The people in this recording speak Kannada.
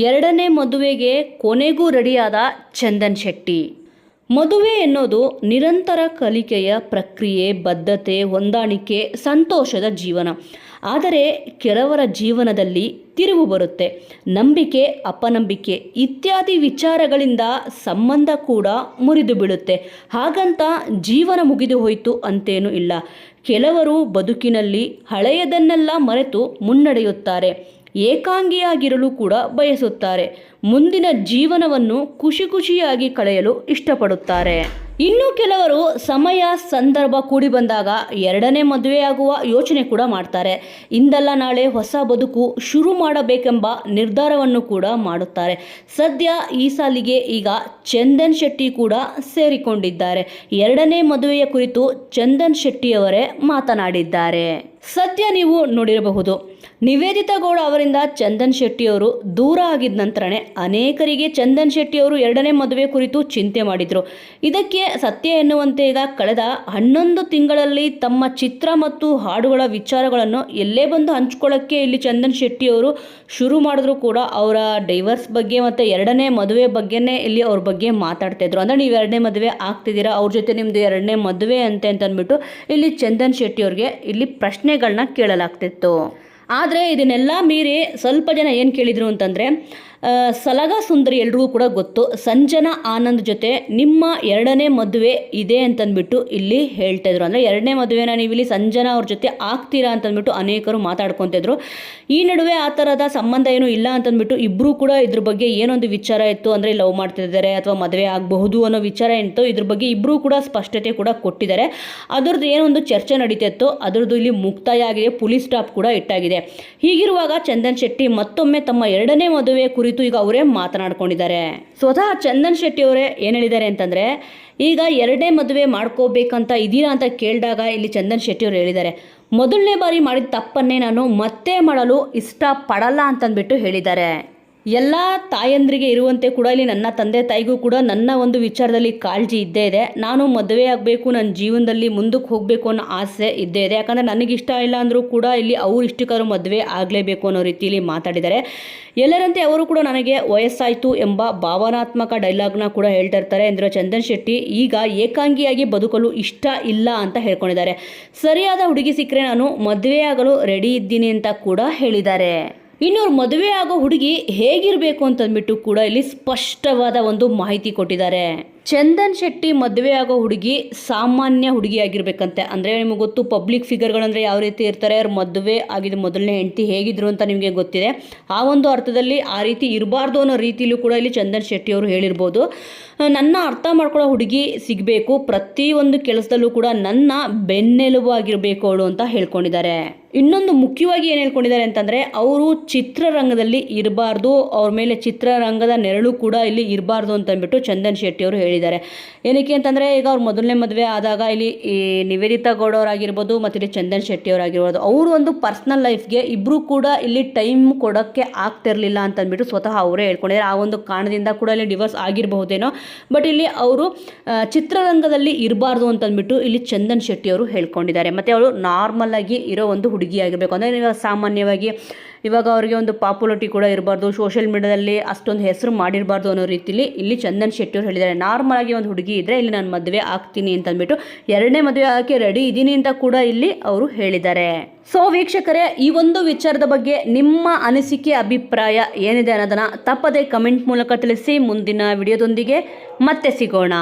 ಎರಡನೇ ಮದುವೆಗೆ ಕೊನೆಗೂ ರೆಡಿಯಾದ ಚಂದನ್ ಶೆಟ್ಟಿ. ಮದುವೆ ಎನ್ನುವುದು ನಿರಂತರ ಕಲಿಕೆಯ ಪ್ರಕ್ರಿಯೆ, ಬದ್ಧತೆ, ಹೊಂದಾಣಿಕೆ, ಸಂತೋಷದ ಜೀವನ. ಆದರೆ ಕೆಲವರ ಜೀವನದಲ್ಲಿ ತಿರುವು ಬರುತ್ತೆ. ನಂಬಿಕೆ, ಅಪನಂಬಿಕೆ ಇತ್ಯಾದಿ ವಿಚಾರಗಳಿಂದ ಸಂಬಂಧ ಕೂಡ ಮುರಿದು ಬೀಳುತ್ತೆ. ಹಾಗಂತ ಜೀವನ ಮುಗಿದು ಹೋಯಿತು ಅಂತೇನೂ ಇಲ್ಲ. ಕೆಲವರು ಬದುಕಿನಲ್ಲಿ ಹಳೆಯದನ್ನೆಲ್ಲ ಮರೆತು ಮುನ್ನಡೆಯುತ್ತಾರೆ. ಏಕಾಂಗಿಯಾಗಿರಲು ಕೂಡ ಬಯಸುತ್ತಾರೆ. ಮುಂದಿನ ಜೀವನವನ್ನು ಖುಷಿಯಾಗಿ ಕಳೆಯಲು ಇಷ್ಟಪಡುತ್ತಾರೆ. ಇನ್ನು ಕೆಲವರು ಸಮಯ ಸಂದರ್ಭ ಕೂಡಿ ಬಂದಾಗ ಎರಡನೇ ಮದುವೆಯಾಗುವ ಯೋಚನೆ ಕೂಡ ಮಾಡ್ತಾರೆ. ಇಂದಲ್ಲ ನಾಳೆ ಹೊಸ ಬದುಕು ಶುರು ಮಾಡಬೇಕೆಂಬ ನಿರ್ಧಾರವನ್ನು ಕೂಡ ಮಾಡುತ್ತಾರೆ. ಸದ್ಯ ಈ ಸಾಲಿಗೆ ಈಗ ಚಂದನ್ ಶೆಟ್ಟಿ ಕೂಡ ಸೇರಿಕೊಂಡಿದ್ದಾರೆ. ಎರಡನೇ ಮದುವೆಯ ಕುರಿತು ಚಂದನ್ ಶೆಟ್ಟಿಯವರೇ ಮಾತನಾಡಿದ್ದಾರೆ. ಸದ್ಯ ನೀವು ನೋಡಿರಬಹುದು, ನಿವೇದಿತಾ ಗೌಡ ಅವರಿಂದ ಚಂದನ್ ಶೆಟ್ಟಿಯವರು ದೂರ ಆಗಿದ ನಂತರನೇ ಅನೇಕರಿಗೆ ಚಂದನ್ ಶೆಟ್ಟಿಯವರು ಎರಡನೇ ಮದುವೆ ಕುರಿತು ಚಿಂತೆ ಮಾಡಿದರು. ಇದಕ್ಕೆ ಸತ್ಯ ಎನ್ನುವಂತೆ ಈಗ ಕಳೆದ 11 ತಿಂಗಳಲ್ಲಿ ತಮ್ಮ ಚಿತ್ರ ಮತ್ತು ಹಾಡುಗಳ ವಿಚಾರಗಳನ್ನು ಎಲ್ಲೇ ಬಂದು ಹಂಚ್ಕೊಳ್ಳೋಕ್ಕೆ ಇಲ್ಲಿ ಚಂದನ್ ಶೆಟ್ಟಿಯವರು ಶುರು ಮಾಡಿದ್ರು ಕೂಡ ಅವರ ಡೈವರ್ಸ್ ಬಗ್ಗೆ ಮತ್ತು ಎರಡನೇ ಮದುವೆ ಬಗ್ಗೆನೇ ಇಲ್ಲಿ ಅವ್ರ ಬಗ್ಗೆ ಮಾತಾಡ್ತಾ ಇದ್ರು. ಅಂದರೆ ನೀವು ಎರಡನೇ ಮದುವೆ ಆಗ್ತಿದ್ದೀರಾ, ಅವ್ರ ಜೊತೆ ನಿಮ್ಮದು ಎರಡನೇ ಮದುವೆ ಅಂತಂದ್ಬಿಟ್ಟು ಇಲ್ಲಿ ಚಂದನ್ ಶೆಟ್ಟಿಯವ್ರಿಗೆ ಇಲ್ಲಿ ಪ್ರಶ್ನೆಗಳನ್ನ ಕೇಳಲಾಗ್ತಿತ್ತು. ಆದರೆ ಇದನ್ನೆಲ್ಲ ಮೀರಿ ಸ್ವಲ್ಪ ಜನ ಏನು ಕೇಳಿದರು ಅಂತಂದರೆ, ಸಲಗ ಸುಂದರಿ ಎಲ್ರಿಗೂ ಕೂಡ ಗೊತ್ತು, ಸಂಜನಾ ಆನಂದ್ ಜೊತೆ ನಿಮ್ಮ ಎರಡನೇ ಮದುವೆ ಇದೆ ಅಂತಂದ್ಬಿಟ್ಟು ಇಲ್ಲಿ ಹೇಳ್ತಾ ಇದ್ರು. ಅಂದರೆ ಎರಡನೇ ಮದುವೆನ ನೀವು ಇಲ್ಲಿ ಸಂಜನಾ ಅವ್ರ ಜೊತೆ ಆಗ್ತೀರಾ ಅಂತಂದ್ಬಿಟ್ಟು ಅನೇಕರು ಮಾತಾಡ್ಕೊತಿದ್ರು. ಈ ನಡುವೆ ಆ ಥರದ ಸಂಬಂಧ ಏನೂ ಇಲ್ಲ ಅಂತಂದ್ಬಿಟ್ಟು ಇಬ್ಬರೂ ಕೂಡ ಇದ್ರ ಬಗ್ಗೆ ಏನೊಂದು ವಿಚಾರ ಇತ್ತು ಅಂದರೆ ಲವ್ ಮಾಡ್ತಿದ್ದಾರೆ ಅಥವಾ ಮದುವೆ ಆಗಬಹುದು ಅನ್ನೋ ವಿಚಾರ ಏನಿತ್ತು, ಇದ್ರ ಬಗ್ಗೆ ಇಬ್ಬರೂ ಕೂಡ ಸ್ಪಷ್ಟತೆ ಕೂಡ ಕೊಟ್ಟಿದ್ದಾರೆ. ಅದರದ್ದು ಏನೊಂದು ಚರ್ಚೆ ನಡೀತಿತ್ತು ಅದರದ್ದು ಇಲ್ಲಿ ಮುಕ್ತಾಯ ಆಗಿದೆ, ಪೊಲೀಸ್ ಸ್ಟಾಪ್ ಕೂಡ ಇಟ್ಟಾಗಿದೆ. ಹೀಗಿರುವಾಗ ಚಂದನ್ ಶೆಟ್ಟಿ ಮತ್ತೊಮ್ಮೆ ತಮ್ಮ ಎರಡನೇ ಮದುವೆ ಕುರಿತು ಈಗ ಅವರೇ ಮಾತನಾಡ್ಕೊಂಡಿದ್ದಾರೆ. ಸ್ವತಃ ಚಂದನ್ ಶೆಟ್ಟಿ ಅವರೇ ಏನು ಹೇಳಿದ್ದಾರೆ ಅಂತಂದರೆ, ಈಗ ಎರಡನೇ ಮದುವೆ ಮಾಡ್ಕೋಬೇಕಂತ ಇದೀರಾ ಅಂತ ಕೇಳಿದಾಗ ಇಲ್ಲಿ ಚಂದನ್ ಶೆಟ್ಟಿ ಅವರು ಹೇಳಿದ್ದಾರೆ, ಮೊದಲನೇ ಬಾರಿ ಮಾಡಿದ ತಪ್ಪನ್ನೇ ನಾನು ಮತ್ತೆ ಮಾಡಲು ಇಷ್ಟಪಡಲ್ಲ ಅಂತಂದ್ಬಿಟ್ಟು ಹೇಳಿದ್ದಾರೆ. ಎಲ್ಲ ತಾಯಂದ್ರಿಗೆ ಇರುವಂತೆ ಕೂಡ ಇಲ್ಲಿ ನನ್ನ ತಂದೆ ತಾಯಿಗೂ ಕೂಡ ನನ್ನ ಒಂದು ವಿಚಾರದಲ್ಲಿ ಕಾಳಜಿ ಇದ್ದೇ ಇದೆ. ನಾನು ಮದುವೆ ಆಗಬೇಕು, ನನ್ನ ಜೀವನದಲ್ಲಿ ಮುಂದಕ್ಕೆ ಹೋಗಬೇಕು ಅನ್ನೋ ಆಸೆ ಇದ್ದೇ ಇದೆ. ಯಾಕಂದರೆ ನನಗಿಷ್ಟ ಇಲ್ಲ ಅಂದರೂ ಕೂಡ ಇಲ್ಲಿ ಅವ್ರು ಇಷ್ಟಕ್ಕಾದ್ರೂ ಮದುವೆ ಆಗಲೇಬೇಕು ಅನ್ನೋ ರೀತಿಯಲ್ಲಿ ಮಾತಾಡಿದ್ದಾರೆ. ಎಲ್ಲರಂತೆ ಅವರು ಕೂಡ ನನಗೆ ವಯಸ್ಸಾಯಿತು ಎಂಬ ಭಾವನಾತ್ಮಕ ಡೈಲಾಗ್ನ ಕೂಡ ಹೇಳ್ತಾ ಇರ್ತಾರೆ ಎಂದರೆ ಚಂದನ್ ಶೆಟ್ಟಿ ಈಗ ಏಕಾಂಗಿಯಾಗಿ ಬದುಕಲು ಇಷ್ಟ ಇಲ್ಲ ಅಂತ ಹೇಳ್ಕೊಂಡಿದ್ದಾರೆ. ಸರಿಯಾದ ಹುಡುಗಿ ಸಿಕ್ಕರೆ ನಾನು ಮದುವೆ ಆಗಲು ರೆಡಿ ಇದ್ದೀನಿ ಅಂತ ಕೂಡ ಹೇಳಿದ್ದಾರೆ. ಇನ್ನು ಅವ್ರು ಮದುವೆ ಆಗೋ ಹುಡುಗಿ ಹೇಗಿರಬೇಕು ಅಂತಂದ್ಬಿಟ್ಟು ಕೂಡ ಇಲ್ಲಿ ಸ್ಪಷ್ಟವಾದ ಒಂದು ಮಾಹಿತಿ ಕೊಟ್ಟಿದ್ದಾರೆ. ಚಂದನ್ ಶೆಟ್ಟಿ ಮದುವೆ ಆಗೋ ಹುಡುಗಿ ಸಾಮಾನ್ಯ ಹುಡುಗಿ ಆಗಿರ್ಬೇಕಂತೆ. ಅಂದರೆ ನಿಮಗೆ ಗೊತ್ತು, ಪಬ್ಲಿಕ್ ಫಿಗರ್ಗಳಂದರೆ ಯಾವ ರೀತಿ ಇರ್ತಾರೆ, ಅವ್ರು ಮದುವೆ ಆಗಿದ್ದು ಮೊದಲನೇ ಹೆಂಡತಿ ಹೇಗಿದ್ರು ಅಂತ ನಿಮಗೆ ಗೊತ್ತಿದೆ. ಆ ಒಂದು ಅರ್ಥದಲ್ಲಿ ಆ ರೀತಿ ಇರಬಾರ್ದು ಅನ್ನೋ ರೀತಿಯಲ್ಲೂ ಕೂಡ ಇಲ್ಲಿ ಚಂದನ್ ಶೆಟ್ಟಿ ಅವರು ಹೇಳಿರ್ಬೋದು. ನನ್ನ ಅರ್ಥ ಮಾಡ್ಕೊಳ್ಳೋ ಹುಡುಗಿ ಸಿಗಬೇಕು, ಪ್ರತಿಯೊಂದು ಕೆಲಸದಲ್ಲೂ ಕೂಡ ನನ್ನ ಬೆನ್ನೆಲುಬು ಆಗಿರಬೇಕು ಅವಳು ಅಂತ ಹೇಳ್ಕೊಂಡಿದ್ದಾರೆ. ಇನ್ನೊಂದು ಮುಖ್ಯವಾಗಿ ಏನು ಹೇಳ್ಕೊಂಡಿದ್ದಾರೆ ಅಂತಂದರೆ, ಅವರು ಚಿತ್ರರಂಗದಲ್ಲಿ ಇರಬಾರ್ದು, ಅವ್ರ ಮೇಲೆ ಚಿತ್ರರಂಗದ ನೆರಳು ಕೂಡ ಇಲ್ಲಿ ಇರಬಾರ್ದು ಅಂತಂದ್ಬಿಟ್ಟು ಚಂದನ್ ಶೆಟ್ಟಿ ಅವರು ಹೇಳಿದ್ದಾರೆ. ಏನಕ್ಕೆ ಅಂತಂದರೆ, ಈಗ ಅವ್ರು ಮೊದಲನೇ ಮದುವೆ ಆದಾಗ ಇಲ್ಲಿ ಈ ನಿವೇದಿತಾ ಗೌಡ ಅವರಾಗಿರ್ಬೋದು ಮತ್ತು ಇಲ್ಲಿ ಚಂದನ್ ಶೆಟ್ಟಿ ಅವರಾಗಿರ್ಬೋದು, ಅವರು ಒಂದು ಪರ್ಸ್ನಲ್ ಲೈಫ್ಗೆ ಇಬ್ಬರು ಕೂಡ ಇಲ್ಲಿ ಟೈಮ್ ಕೊಡೋಕ್ಕೆ ಆಗ್ತಿರಲಿಲ್ಲ ಅಂತಂದ್ಬಿಟ್ಟು ಸ್ವತಃ ಅವರೇ ಹೇಳ್ಕೊಂಡಿದ್ದಾರೆ. ಆ ಒಂದು ಕಾರಣದಿಂದ ಕೂಡ ಇಲ್ಲಿ ಡಿವೋರ್ಸ್ ಆಗಿರಬಹುದೇನೋ, ಬಟ್ ಇಲ್ಲಿ ಅವರು ಚಿತ್ರರಂಗದಲ್ಲಿ ಇರಬಾರ್ದು ಅಂತಂದ್ಬಿಟ್ಟು ಇಲ್ಲಿ ಚಂದನ್ ಶೆಟ್ಟಿ ಅವರು ಹೇಳ್ಕೊಂಡಿದ್ದಾರೆ. ಮತ್ತು ಅವರು ನಾರ್ಮಲ್ ಆಗಿ ಇರೋ ಒಂದು ಹುಡುಗಿ ಆಗಿರಬೇಕು. ಅಂದರೆ ಇವಾಗ ಸಾಮಾನ್ಯವಾಗಿ ಇವಾಗ ಅವರಿಗೆ ಒಂದು ಪಾಪ್ಯುಲಾರಿಟಿ ಕೂಡ ಇರಬಾರ್ದು, ಸೋಷಿಯಲ್ ಮೀಡಿಯಾದಲ್ಲಿ ಅಷ್ಟೊಂದು ಹೆಸರು ಮಾಡಿರಬಾರ್ದು ಅನ್ನೋ ರೀತಿಯಲ್ಲಿ ಇಲ್ಲಿ ಚಂದನ್ ಶೆಟ್ಟಿ ಅವರು ಹೇಳಿದ್ದಾರೆ. ನಾರ್ಮಲ್ ಆಗಿ ಒಂದು ಹುಡುಗಿ ಇದ್ದರೆ ಇಲ್ಲಿ ನಾನು ಮದುವೆ ಆಗ್ತೀನಿ ಅಂತಂದ್ಬಿಟ್ಟು ಎರಡನೇ ಮದುವೆ ಆಗೋಕ್ಕೆ ರೆಡಿ ಇದ್ದೀನಿ ಅಂತ ಕೂಡ ಇಲ್ಲಿ ಅವರು ಹೇಳಿದ್ದಾರೆ. ಸೊ ವೀಕ್ಷಕರೇ, ಈ ಒಂದು ವಿಚಾರದ ಬಗ್ಗೆ ನಿಮ್ಮ ಅನಿಸಿಕೆ, ಅಭಿಪ್ರಾಯ ಏನಿದೆ ಅನ್ನೋದನ್ನು ತಪ್ಪದೇ ಕಮೆಂಟ್ ಮೂಲಕ ತಿಳಿಸಿ. ಮುಂದಿನ ವಿಡಿಯೋದೊಂದಿಗೆ ಮತ್ತೆ ಸಿಗೋಣ.